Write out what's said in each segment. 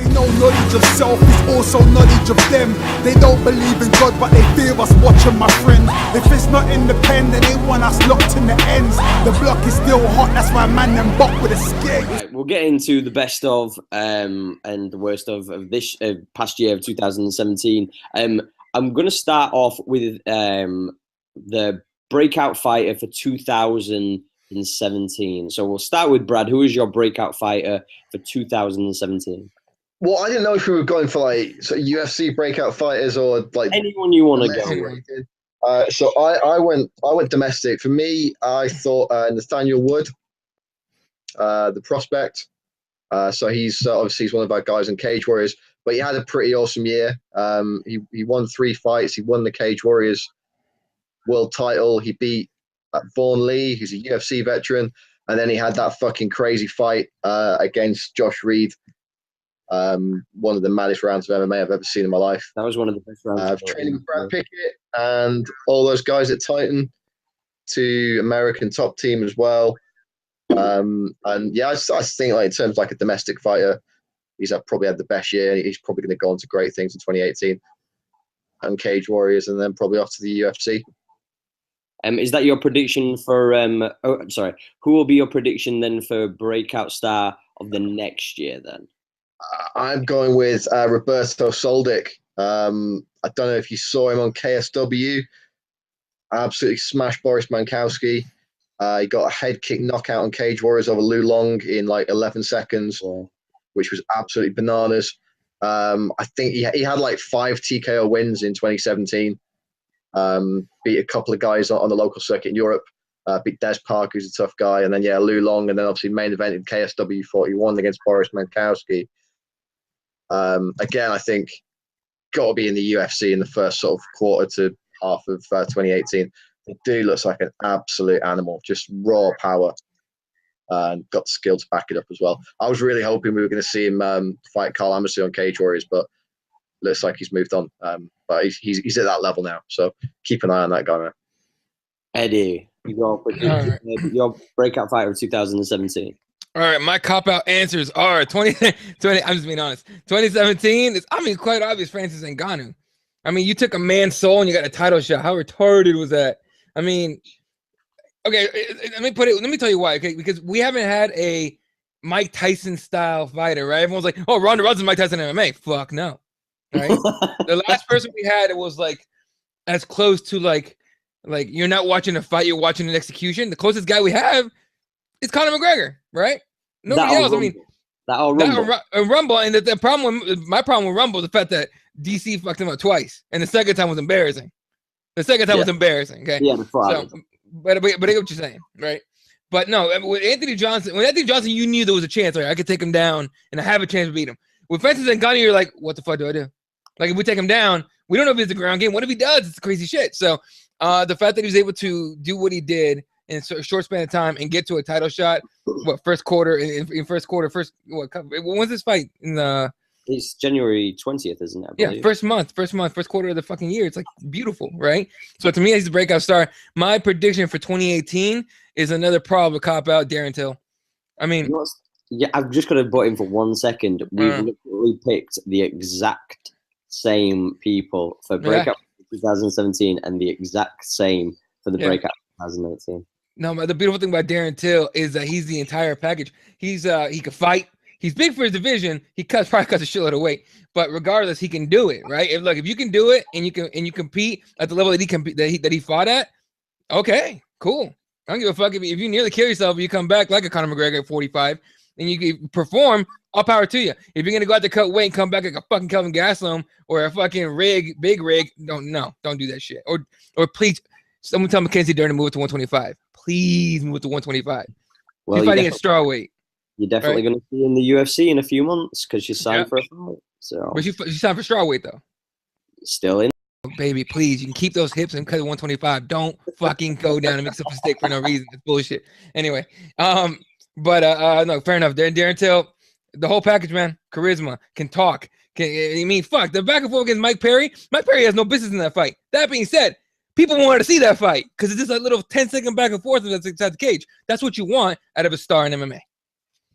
They know knowledge of self is also knowledge of them. They don't believe in God, but they fear us watching, my friend. If it's not in the pen, then they want us locked in the ends. The block is still hot, that's why man them buck with a skate. Right, we'll get into the best of and the worst of this past year of 2017. I'm going to start off with the breakout fighter for 2017. So we'll start with Brad. Who is your breakout fighter for 2017? Well, I didn't know if we were going for like sort of UFC breakout fighters or like anyone you want to go with. So I went domestic. For me, I thought Nathaniel Wood, the prospect. So he's obviously he's one of our guys in Cage Warriors, but he had a pretty awesome year. He won 3 fights. He won the Cage Warriors world title. He beat Vaughn Lee, who's a UFC veteran, and then he had that fucking crazy fight against Josh Reed. One of the maddest rounds of MMA I've ever seen in my life. That was one of the best rounds. I've trained with Brad Pickett and all those guys at Titan, to American top team as well. And yeah, I think like in terms of like a domestic fighter, he's probably had the best year. He's probably going to go on to great things in 2018 and Cage Warriors, and then probably off to the UFC. Is that your prediction for? Who will be your prediction then for breakout star of the next year then? I'm going with Roberto Soldic. I don't know if you saw him on KSW. Absolutely smashed Boris Mankowski. He got a head kick knockout on Cage Warriors over Lu Long in like 11 seconds, which was absolutely bananas. I think he had like 5 TKO wins in 2017. Beat a couple of guys on the local circuit in Europe. Beat Des Park, who's a tough guy, and then Lu Long, and then obviously main event in KSW 41 against Boris Mankowski. Again, I think got to be in the UFC in the first sort of quarter to half of 2018. The dude looks like an absolute animal, just raw power, and got the skill to back it up as well. I was really hoping we were going to see him fight Carl Amercy on Cage Warriors, but looks like he's moved on. But he's at that level now, so keep an eye on that guy, man. Eddie, your breakout fighter of 2017. All right, my cop-out answers are 20. I'm just being honest. 2017 is, quite obvious, Francis Ngannou. You took a man's soul and you got a title shot. How retarded was that? Okay, let me tell you why, okay? Because we haven't had a Mike Tyson-style fighter, right? Everyone's like, oh, Ronda Rousey's Mike Tyson MMA. Fuck no, right? The last person we had, it was like as close to like you're not watching a fight, you're watching an execution. The closest guy we have is Conor McGregor, right? Nobody else. Rumble. And the problem with my problem with Rumble is the fact that DC fucked him up twice, and the second time was embarrassing. The second time was embarrassing. Okay. Yeah. So, but I get what you're saying, right? But no, with Anthony Johnson, you knew there was a chance. Right? I could take him down, and I have a chance to beat him. With Francis Ngannou, you're like, what the fuck do I do? Like, if we take him down, we don't know if it's a ground game. What if he does? It's crazy shit. So, the fact that he was able to do what he did in a short span of time and get to a title shot, first quarter? When was this fight? It's January 20th, isn't it? Yeah, first quarter of the fucking year. It's like beautiful, right? So to me, he's a breakout star. My prediction for 2018 is another probable cop-out, Darren Till. Yeah, I'm just going to butt in for 1 second. We've literally picked the exact same people for breakout 2017 and the exact same for the breakout 2018. No, but the beautiful thing about Darren Till is that he's the entire package. He can fight. He's big for his division. He probably cuts a shitload of weight, but regardless, he can do it, right? If you can do it and you compete at the level that he fought at, okay, cool. I don't give a fuck if you nearly kill yourself, you come back like a Conor McGregor at 45, and you can perform. All power to you. If you're gonna go out to cut weight and come back like a fucking Kelvin Gastelum or a fucking big rig, don't do that shit. Or please, someone tell Mackenzie Dern to move it to 125. Please move it to 125. Well, she's fighting at strawweight. You're definitely going to see in the UFC in a few months because she's signed for a fight. So, but she signed for strawweight though. Still in. Oh, baby, please, you can keep those hips and cut it 125. Don't fucking go down and mix up a stick for no reason. It's bullshit. Anyway, no, fair enough. Darren Till, the whole package, man. Charisma, can talk. Fuck the back and forth against Mike Perry. Mike Perry has no business in that fight. That being said, people wanted to see that fight because it's just a little 10-second back and forth that's inside the cage. That's what you want out of a star in MMA.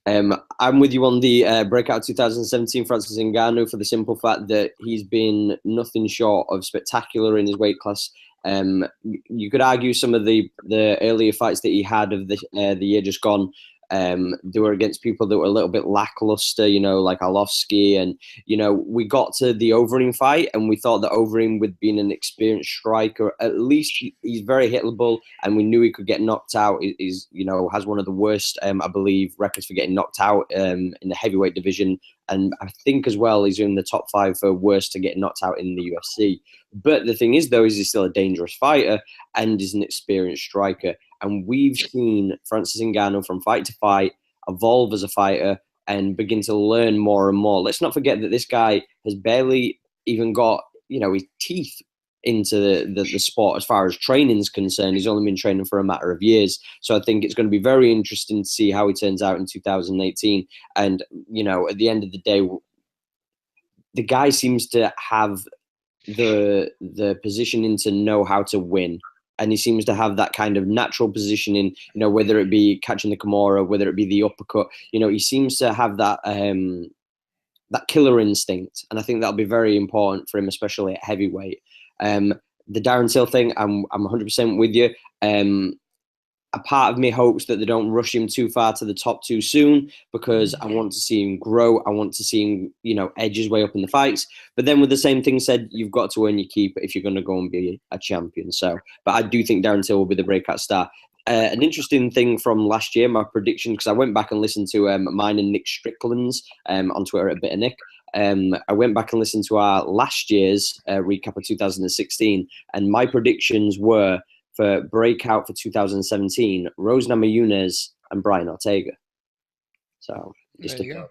I'm with you on the breakout 2017 Francis Ngannou for the simple fact that he's been nothing short of spectacular in his weight class. You could argue some of the earlier fights that he had of the year just gone. They were against people that were a little bit lackluster, you know, like Arlovsky, and you know, we got to the Overeem fight, and we thought that Overeem, with being an experienced striker, at least he's very hittable, and we knew he could get knocked out. He's, you know, has one of the worst, I believe, records for getting knocked out in the heavyweight division, and I think as well he's in the top 5 for worst to get knocked out in the UFC. But the thing is, though, is he's still a dangerous fighter and is an experienced striker. And we've seen Francis Ngannou from fight to fight evolve as a fighter and begin to learn more and more. Let's not forget that this guy has barely even got, you know, his teeth into the sport as far as training is concerned. He's only been training for a matter of years. So I think it's going to be very interesting to see how he turns out in 2018. And, you know, at the end of the day, the guy seems to have the positioning to know how to win. And he seems to have that kind of natural positioning, you know, whether it be catching the Kimura, whether it be the uppercut, you know, he seems to have that that killer instinct. And I think that'll be very important for him, especially at heavyweight. The Darren Till thing, I'm 100% with you. A part of me hopes that they don't rush him too far to the top too soon, because I want to see him grow. I want to see him, you know, edge his way up in the fights. But then with the same thing said, you've got to earn your keep if you're going to go and be a champion. So, but I do think Darren Till will be the breakout star. An interesting thing from last year, my prediction, because I went back and listened to mine and Nick Strickland's on Twitter at Bitter Nick. I went back and listened to our last year's recap of 2016, and my predictions were for breakout for 2017, Rose Namajunas and Brian Ortega. So just to throw that